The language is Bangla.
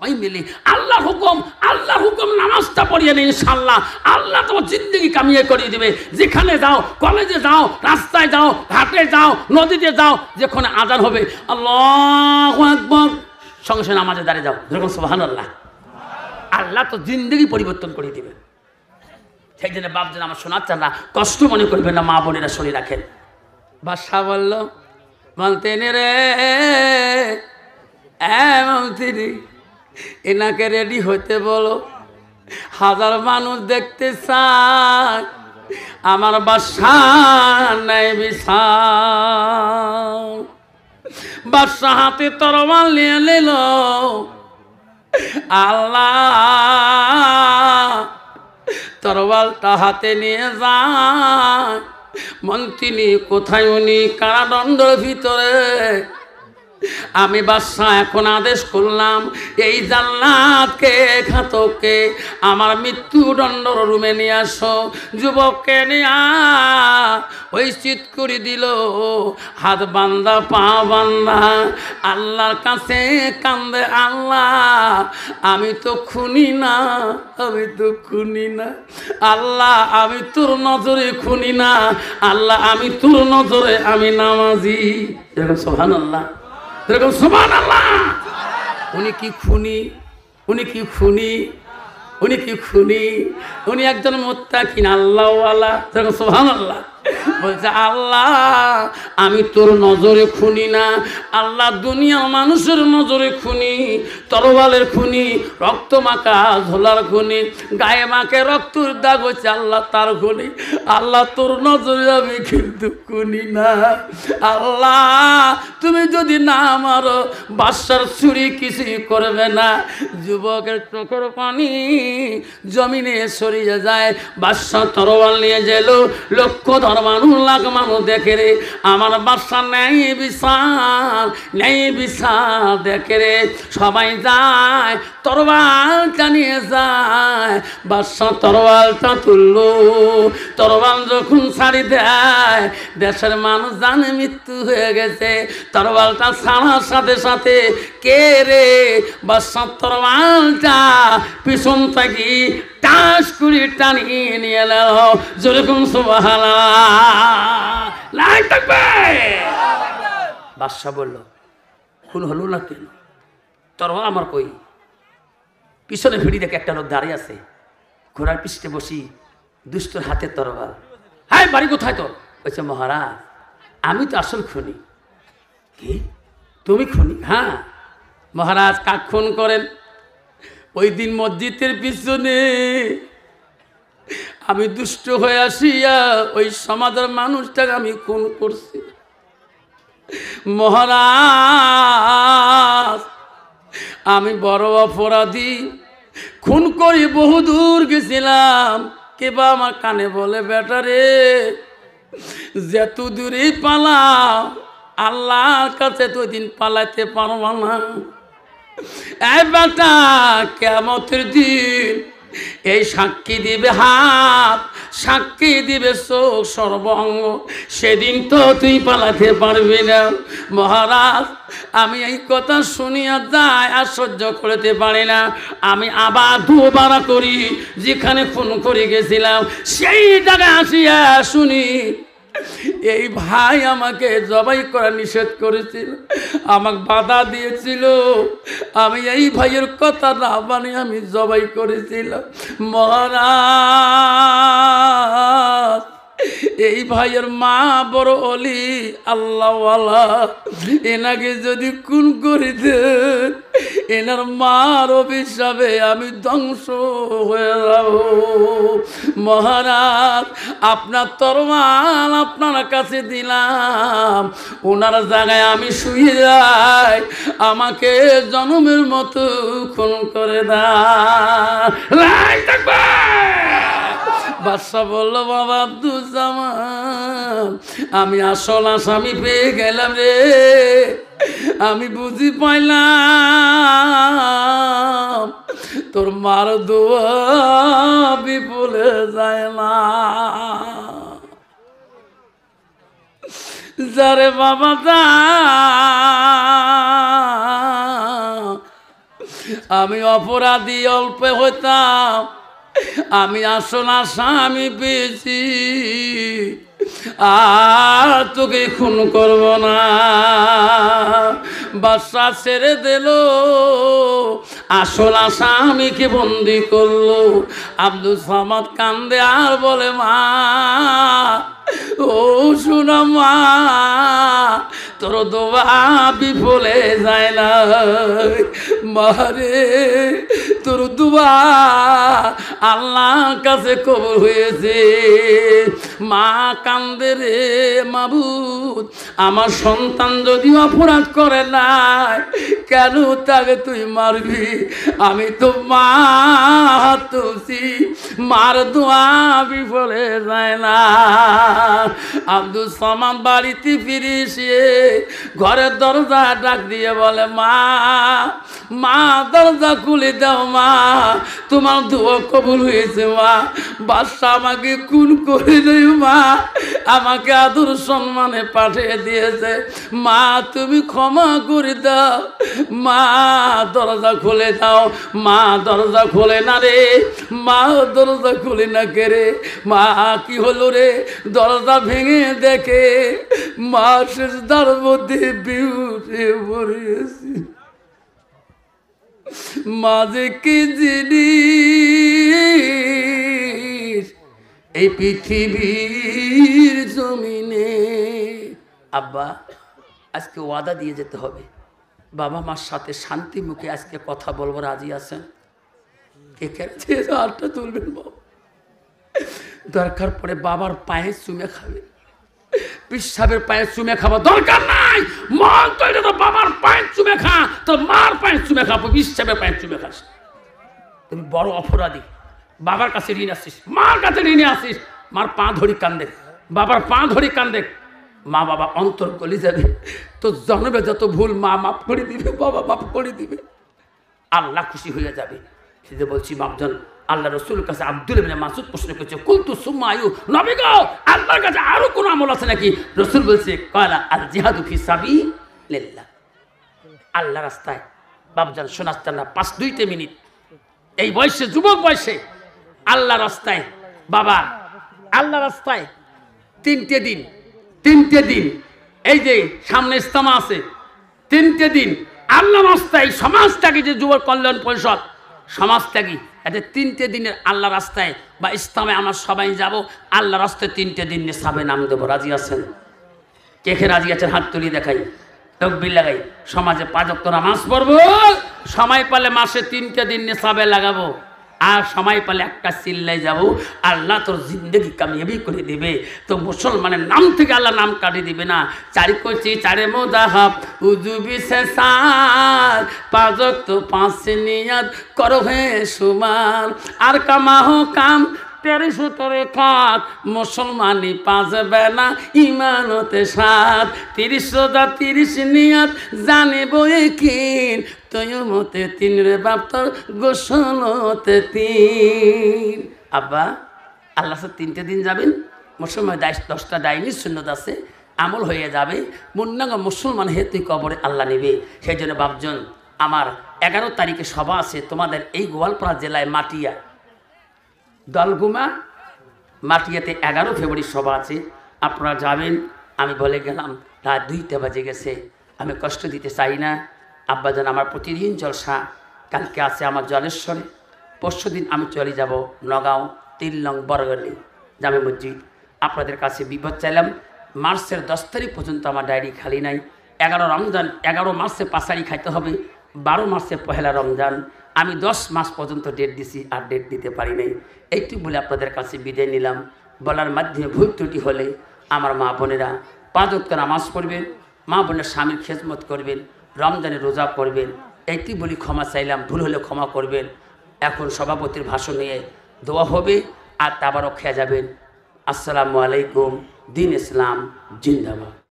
ওই মিলি আল্লাহর হুকুম নামাজটা পড়িয়ে নিন ইনশাআল্লাহ আল্লাহ তোমার জিন্দেগি কামিয়ে করিয়ে দেবে। যেখানে যাও, কলেজে যাও, রাস্তায় যাও, ঘাটে যাও, নদীতে যাও, যেখানে আজান হবে আল্লাহু আকবার সঙ্গে সঙ্গে নামাজে দাঁড়িয়ে যাও, যেরকম সুবহানাল্লাহ। আল্লাহ তো জিন্দেগি পরিবর্তন করে দিবে। সেই জন্য বাপজন আমার শোনাচ্ছেন না, কষ্ট মনে করবেন না, মা বোনেরা শুনে রাখেন। বাদশাহ বলল বলতেন রে তিনি এনাকে রেডি হতে বলো, হাজার মানুষ দেখতে চায় আমার বাদশাহ নাই বিশাল। বাদশাহ হাতে তরবাল নিয়ে নিল, আল্লাহ তরবালটা হাতে নিয়ে যায়। মন্ত্রী কোথায়? উনি কারাদণ্ডের ভিতরে। আমি বাদশাহ এখন আদেশ করলাম এই জাল্লাদকে, ঘাতককে আমার মৃত্যুদণ্ড রুমে নিয়ে আসো। যুবককে নিয়ে ওই চিৎ করে দিল, হাত বান্দা পা বান্দা আল্লাহর কাছে কান্দে, আল্লাহ আমি তো খুনি না, আমি তো খুনি না আল্লাহ, আমি তোর নজরে খুনি না আল্লাহ, আমি তোর নজরে আমি নামাজি। সুবহানাল্লাহ, এরকম সুবহানাল্লাহ। উনি কি খুনি? উনি কি খুনি? উনি কি খুনি? উনি একজন মুত্তাকিন আল্লাহওয়ালা। এরকম সুবহানাল্লাহ। বলছে আল্লাহ আমি তোর নজরে খুনি না আল্লাহ, দুনিয়ার মানুষের নজরে খুনি, তরবালের খুনি, রক্ত মাখা ঝোলার খুনি, গায়ে মাকে রক্তর দাগ হচ্ছে আল্লাহ তার খুনি। আল্লাহ তোর নজরে আমি কিন্তু খুনি না আল্লাহ, তুমি যদি না মারো বাদশার ছুরি কিছুই করবে না। যুবকের চোখের পানি জমিনে সরিয়ে যায়। বাদশা তরবাল নিয়ে গেল, লক্ষ মানুষ লাখ মানুষ দেখে রে আমার বাদশা নেই বিচার, নেই বিচার দেখে রে। সবাই যায় তরবালটা নিয়ে যায়। বাদশা তরবালটা তুললো, তরবাল যখন ছাড়ি দেয় দেশের মানুষ জানে মৃত্যু হয়ে গেছে। তরবালটা ছাড়ার সাথে সাথে কে রে বাদশা তরবালটা পিছন থাকি টাস করে টানিয়ে নিয়ে এলো। যেরকম সুবহানাল্লাহ। বাদশা বলল খুন হলো না কেন? তরবাল আমার কই? পিছনে ভিড়ি দেখে একটা লোক দাঁড়িয়ে আছে, ঘোড়ার পিছনে বসি, দুষ্টর হাতে তরবাল। হ্যাঁ বাড়ি কোথায় তোর? বলছে মহারাজ আমি তো আসল খুনি। কি তুমি খুনি? হ্যাঁ মহারাজ। কাক খুন করেন? ওই দিন মসজিদের পিছনে আমি দুষ্ট হয়ে আসিয়া ওই সমাজের মানুষটাকে আমি খুন করছি। মহারাজ আমি বড় অপরাধী, খুন করি বহু দূর গেছিলাম। কেবা আমার কানে বলে বেটা রে যত দূরে পালাও আল্লাহর কাছে তো দিন পালাইতে পারব না। এই বেটা কিয়ামতের দিন এই সাক্ষী দিবে হাত, সাক্ষী দিবে চোখ, সর্বাঙ্গ, সেদিন তো তুই পালাতে পারবি না। মহারাজ আমি এই কথা শুনিয়া যাই আর সহ্য করতে পারি না। আমি আবার দুবার করি যেখানে খুন করে গেছিলাম সেই জায়গায় আসিয়া শুনি এই ভাই আমাকে জবাই করা নিষেধ করেছিল, আমাকে বাধা দিয়েছিল। আমি এই ভাইয়ের কথা না মানে আমি জবাই করেছিলাম। মহারাজ এই ভাইয়ের মা বড় অলি আল্লাহওয়ালা, এনাকে যদি খুন করে দেন এনার মার অভিশাপে আমি ধ্বংস হয়ে যাব। মহারাজ আপনার তরবাল আপনার কাছে দিলাম, ওনার জায়গায় আমি শুয়ে যাই, আমাকে জনমের মতো খুন করে দেয়। বাদশা বলল বাবা আব্দুজ্জামান আমি আসল আসামি পেয়ে গেলাম রে, আমি বুঝি পাইলাম তোর মার দোয়া বিপুলে যায় না। যারে বাবা যা আমি অপরাধী অল্প হইতাম, আমি আসল আসামি পেয়েছি, আর তোকে খুন করব না। বাদশা ছেড়ে দিল, আসল আসামিকে বন্দি করলো। আব্দুল সামাদ কান্দে আর বলে, মা ও শোনা মা, তোর দোয়া বিফলে যায় না মারে, তোর দোয়া আল্লাহর কাছে কবুল হয়েছে। মা কান্দে রে, মাবুদ আমার সন্তান যদি অপরাধ করে নাই, কেন তাকে তুই মারবি? আমি তো মা তুলছি, মার দোয়া বিফলে যায় না। আব্দুল সামাদ বাড়িতে ফিরে এসে ঘরের দরজা ডাক দিয়ে বলে, মা মা দরজা খুলে দাও মা, তোমার দোয়া কবুল হয়েছে মা। বাদশা আমাকে খুন করে দেয় মা, আমাকে আদর সম্মানে পাঠিয়ে দিয়েছে মা, তুমি ক্ষমা করে দাও মা, দরজা খুলে দাও। মা দরজা খোলে না রে, মা দরজা খুলে না কে রে? মা কি হলো রে? দরজা ভেঙে দেখে মা সেজদার মধ্যে বিউটে পড়েছে। মাঝে কি জিনিস এই পৃথিবীর জমিনে? আব্বা আজকে ওয়াদা দিয়ে যেতে হবে, বাবা মার সাথে শান্তি মুখে আজকে কথা বলবো, রাজি আছেন? কে খেয়েছে হাতটা তুলবেন বাবা, দরকার পড়ে বাবার পায়ে চুমে খাবে, পিসাবের পায়ে চুমে খাওয়া দরকার নাই, মন তো এটা তো বাবার পায়ে চুমে খা, তোর মার পায়ে চুমে খাবো, পিসাবের পায়ে চুমে খাস। তুমি বড় অপরাধী, বাবার কাছে ঋণ আসিস, মার কাছে ঋণে আসিস, মার পা ধরি কান্দে, বাবার পা ধরি কান্দে, মা বাবা অন্তর গলে যাবে, তো জন্মে যত ভুল মা মাফ করে দিবে, বাবা মাফ করে দিবে, আল্লাহ খুশি হয়ে যাবে। সেটা বলছি বাপজন, আল্লাহ রসুলের কাছে আব্দুল ইবনে মাসউদ প্রশ্ন করেছে, কুলতু সুম্মা আয়ু, নবী গো আল্লাহর কাছে আরো কোন আমল আছে নাকি? রসুল বলছে, কয়লা আল জিহাদু ফি সাবিলিল্লাহ, আল্লাহ রাস্তায়। বাপজন শোনাচ্ছেন না, 5-2 মিনিট এই বয়সে, যুবক বয়সে আল্লাহ রাস্তায়, বাবা আল্লাহ রাস্তায় 3টে দিন, এই যে সামনে ইস্তেমা আছে, 3টে দিন আল্লাহ রাস্তায়, সমাজত্যাগী যে যুব কল্যাণ পরিষদ সমাজত্যাগী, এতে 3টে দিনের আল্লাহ রাস্তায় বা ইসলামে আমরা সবাই যাব, আল্লাহ রাস্তায় 3টে দিন নিসাবে নাম দেবো, রাজি আছেন? কে কে রাজি আছেন? হাত তুলি দেখাই, তকবির লাগাই। সমাজে 5 ওয়াক্ত নামাজ পড়বো, সময় পেলে মাসে 3টে দিন নিসাবে লাগাবো, আর সময় পেলে একটা চিল্লাই যাবো, আল্লাহ তোর জিন্দগি কামিয়াবি করে দিবে। তো মুসলমানের নাম থেকে আল্লাহ নাম কাটিয়ে দিবে না। 4 কোচি 4 মোজাহাব উজুবি সে সার, 5 ওয়াক্ত 5 নিয়াত করো হে সুমান, আর কামাহো কাম 13 খাত, মুসলমানি 5 বেলা ইমানতে 7, 30 রোজা 30 নিয়াত জানিব একিন, তয়মতে 3 রে বাপ তোর গোসলতে 3। আব্বা আল্লাহ 3টে দিন যাবেন, মুসলমান 10টা ডাইনি সুন্নত আছে, আমল হয়ে যাবে, মুন্নাঙ্গ মুসলমান হেতু কবরে আল্লাহ নেবে। সেই জন্য বাপজন আমার 11 তারিখে সভা আছে তোমাদের এই গোয়ালপাড়া জেলায় মাটিয়া দলগুমা মাটিয়াতে, 11 ফেব্রুয়ারি সভা আছে, আপনারা যাবেন। আমি বলে গেলাম রাত 2টা বাজে গেছে, আমি কষ্ট দিতে চাই না। আব্বাজান আমার প্রতিদিন জলসা, কালকে আছে আমার জলেশ্বরে, পরশুদিন আমি চলে যাব নগাঁও 3 নং বরগলি জামে মসজিদ। আপনাদের কাছে বিপদ চাইলাম, মার্চের 10 তারিখ পর্যন্ত আমার ডায়েরি খালি নাই। 11 রমজান, 11 মার্চে পাঁচারি খাইতে হবে, 12 মার্চে পহেলা রমজান। আমি 10 মাস পর্যন্ত ডেট দিছি, আর ডেট দিতে পারি নাই। এইটুকু বলে আপনাদের কাছে বিদায় নিলাম। বলার মাধ্যমে ভুল ত্রুটি হলে আমার মা বোনেরা 5 ওয়াক্ত নামাজ পড়বেন, মা বোনের স্বামীর খেদমত করবেন, রমজানে রোজা করবেন, এইটি বলি ক্ষমা চাইলাম, ভুল হলে ক্ষমা করবেন। এখন সভাপতির ভাষণ নিয়ে দোয়া হবে, আর তারপরও খেয়ে যাবেন। আসসালামু আলাইকুম, দিন ইসলাম জিন্দাবাদ।